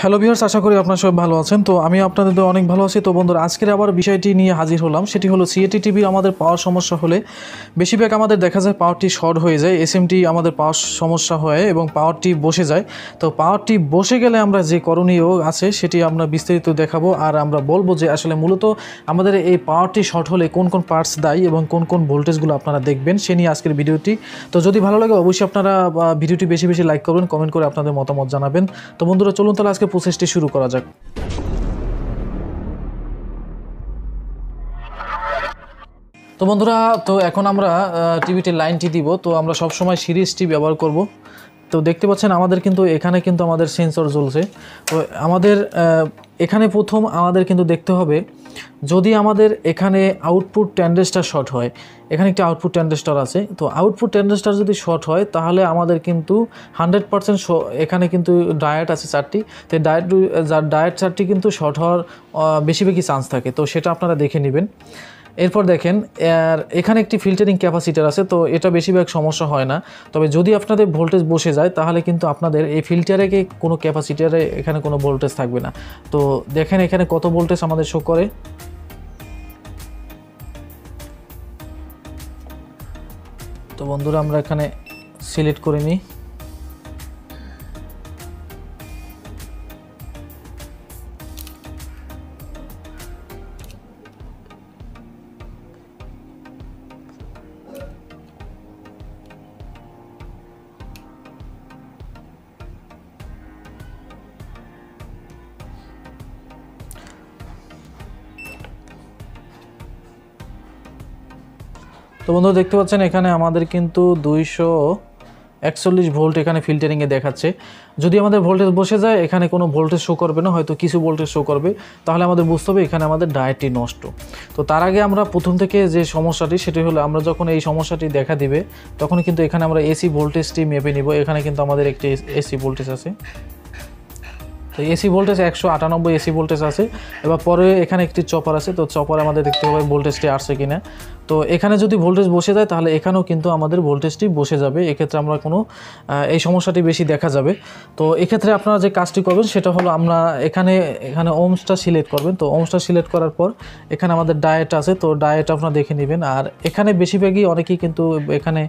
Hello viewers, আশা করি আপনারা সবাই ভালো আছেন। তো আমি আপনাদের অনেক ভালো আছি। তো বন্ধুরা, আজকের আবার বিষয়টি নিয়ে হাজির হলাম। সেটি হলো সিএটি টিভির আমাদের পাওয়ার সমস্যা হলে বেশিরভাগ আমাদের দেখা যায় পাওয়ারটি শর্ট হয়ে যায়, এসএমটি আমাদের পাওয়ার সমস্যা হয় এবং পাওয়ারটি বসে যায়। তো পাওয়ারটি বসে গেলে আমরা যে করণীয় আছে সেটি আমরা বিস্তারিত দেখাবো, আর আমরা বলবো যে আসলে মূলত আমাদের এই পাওয়ারটি শর্ট হলে কোন কোন পার্টস দায়ী এবং কোন কোন ভোল্টেজগুলো আপনারা দেখবেন সে নিয়ে আজকের ভিডিওটি। তো যদি ভালো লাগে অবশ্যই আপনারা ভিডিওটি বেশি বেশি লাইক করবেন, কমেন্ট করে আপনাদের মতামত জানাবেন। তো বন্ধুরা, চলুন তাহলে আজকে প্রসেসটি শুরু করা যাক। তো বন্ধুরা, তো এখন আমরা টিভিটির লাইনটি দিব। তো আমরা সব সময় সিরিজটি ব্যবহার করব। তো দেখতে পাচ্ছেন আমাদের কিন্তু এখানে কিন্তু আমাদের সেন্সর জ্বলছে। তো আমাদের এখানে প্রথম আমাদের কিন্তু দেখতে হবে, যদি আমাদের এখানে আউটপুট ট্রানজিস্টর শর্ট হয়, এখানে একটি আউটপুট ট্রানজিস্টর আছে, তো আউটপুট ট্রানজিস্টর যদি শর্ট হয় তাহলে আমাদের কিন্তু 100% এখানে কিন্তু ডায়োড আছে 4টি। তো ডায়োড 4টি কিন্তু শর্ট হওয়ার বেশিরভাগই চান্স থাকে। তো সেটা আপনারা দেখে নেবেন। এরপর দেখেন এখানে একটি ফিল্টারিং ক্যাপাসিটার আছে। তো এটা বেশিরভাগ সমস্যা হয় না, তবে যদি আপনাদের ভোল্টেজ বসে যায় তাহলে কিন্তু আপনাদের এই ফিল্টারে কোনো ক্যাপাসিটারে এখানে কোনো ভোল্টেজ থাকবে না। তো দেখেন এখানে কত ভোল্টেজ আমাদের শো করে। তো বন্ধুরা, আমরা এখানে সিলেক্ট করে নিই। তো বন্ধুরা, দেখতে পাচ্ছেন এখানে আমাদের কিন্তু 241 ভোল্ট এখানে ফিল্টারিংয়ে দেখাচ্ছে। যদি আমাদের ভোল্টেজ বসে যায় এখানে কোনো ভোল্টেজ শো করবে না, হয়তো কিছু ভোল্টেজ শো করবে, তাহলে আমাদের বুঝতে হবে এখানে আমাদের ডায়োডটি নষ্ট। তো তার আগে আমরা প্রথম থেকে যে সমস্যাটি, সেটি হলো আমরা যখন এই সমস্যাটি দেখা দিবে তখন কিন্তু এখানে আমরা এসি ভোল্টেজটি মেপে নিব। এখানে কিন্তু আমাদের একটি এসি ভোল্টেজ আছে। তো এসি ভোল্টেজ 198 এসি ভোল্টেজ আছে। এবার পরে এখানে একটি চপার আছে। তো চপার আমাদের দেখতে হবে ভোল্টেজটি আসছে কিনা। তো এখানে যদি ভোল্টেজ বসে যায় তাহলে এখানেও কিন্তু আমাদের ভোল্টেজটি বসে যাবে। এক্ষেত্রে আমরা এই সমস্যাটি বেশি দেখা যাবে। তো এক্ষেত্রে আপনারা যে কাজটি করবেন সেটা হলো আমরা এখানে ওমসটা সিলেক্ট করবেন। তো ওমসটা সিলেক্ট করার পর এখানে আমাদের ডায়োড আছে। তো ডায়োড আপনারা দেখে নেবেন। আর এখানে বেশিরভাগই অনেকেই কিন্তু এখানে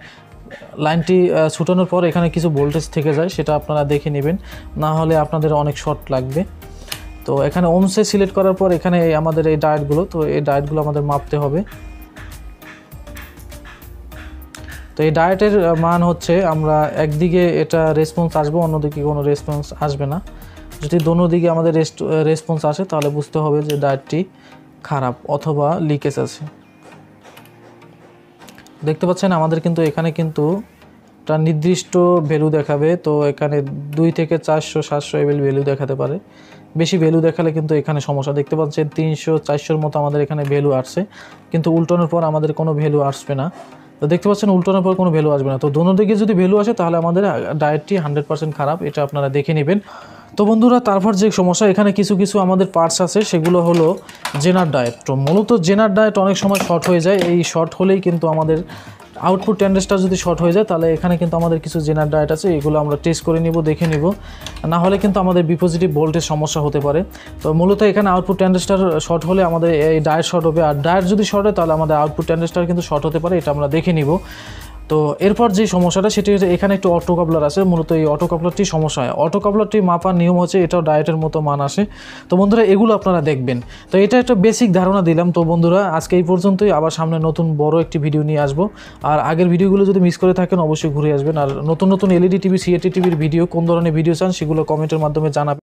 লাইনটি ছুটানোর পর এখানে কিছু ভোল্টেজ থেকে যায়, সেটা আপনারা দেখে নেবেন, না হলে আপনাদের অনেক শর্ট লাগবে। তো এখানে ওমসে সিলেক্ট করার পর এখানে আমাদের এই ডায়োডগুলো, তো এই ডায়োডগুলো আমাদের মাপতে হবে। তো এই ডায়োডের মান হচ্ছে, আমরা একদিকে এটা রেসপন্স আসবে, অন্যদিকে কোনো রেসপন্স আসবে না। যদি দোনো দিকে আমাদের রেসপন্স আসে তাহলে বুঝতে হবে যে ডায়োডটি খারাপ অথবা লিকেজ আছে। দেখতে পাচ্ছেন আমাদের কিন্তু এখানে কিন্তু একটা নির্দিষ্ট ভ্যালু দেখাবে। তো এখানে 2 থেকে 400 700 এমএল ভ্যালু দেখাতে পারে। বেশি ভ্যালু দেখালে কিন্তু এখানে সমস্যা। দেখতে পাচ্ছেন 300 400-র মতো আমাদের এখানে ভ্যালু আসছে, কিন্তু উল্টানোর পর আমাদের কোনো ভ্যালু আসবে না। তো দেখতে পাচ্ছেন উল্টানোর পর কোনো ভ্যালু আসবে না। তো দোনো দিকে যদি ভ্যালু আসে তাহলে আমাদের ডায়োডটি 100% খারাপ, এটা আপনারা দেখে নেবেন। তো বন্ধুরা, তারপর যে সমস্যা, এখানে কিছু আমাদের পার্টস আছে, সেগুলো হলো জেনার ডায়োড। তো মূলত জেনার ডায়োড অনেক সময় শর্ট হয়ে যায়। এই শর্ট হলেই কিন্তু আমাদের আউটপুট ট্রানজিস্টর যদি শর্ট হয়ে যায় তাহলে এখানে কিন্তু আমাদের কিছু জেনার ডায়োড আছে, এগুলো আমরা টেস্ট করে নিব, দেখে নিব, না হলে কিন্তু আমাদের পজিটিভ ভোল্টেজ সমস্যা হতে পারে। তো মূলত এখানে আউটপুট ট্রানজিস্টর শর্ট হলে আমাদের এই ডায়োড শর্ট হবে, আর ডায়োড যদি শর্ট হয় তাহলে আমাদের আউটপুট ট্রানজিস্টর কিন্তু শর্ট হতে পারে, এটা আমরা দেখে নিব। তো এরপর যে সমস্যাটা সেটি হচ্ছে এখানে একটু অটো কাপলার আছে। মূলত এই অটো কাপলারটি সমস্যা হয়। অটো কাপলারটি মাপার নিয়ম হচ্ছে এটাও ডায়োডের মতো মান আসে। তো বন্ধুরা, এগুলো আপনারা দেখবেন। তো এটা একটা বেসিক ধারণা দিলাম। তো বন্ধুরা, আজকে এই পর্যন্তই। আবার সামনে নতুন বড় একটি ভিডিও নিয়ে আসবো। আর আগের ভিডিওগুলো যদি মিস করে থাকেন অবশ্যই ঘুরে আসবেন। আর নতুন এলইডি টিভি, সিএটি টিভির ভিডিও, কোন ধরনের ভিডিও চান সেগুলো কমেন্টের মাধ্যমে জানাবেন।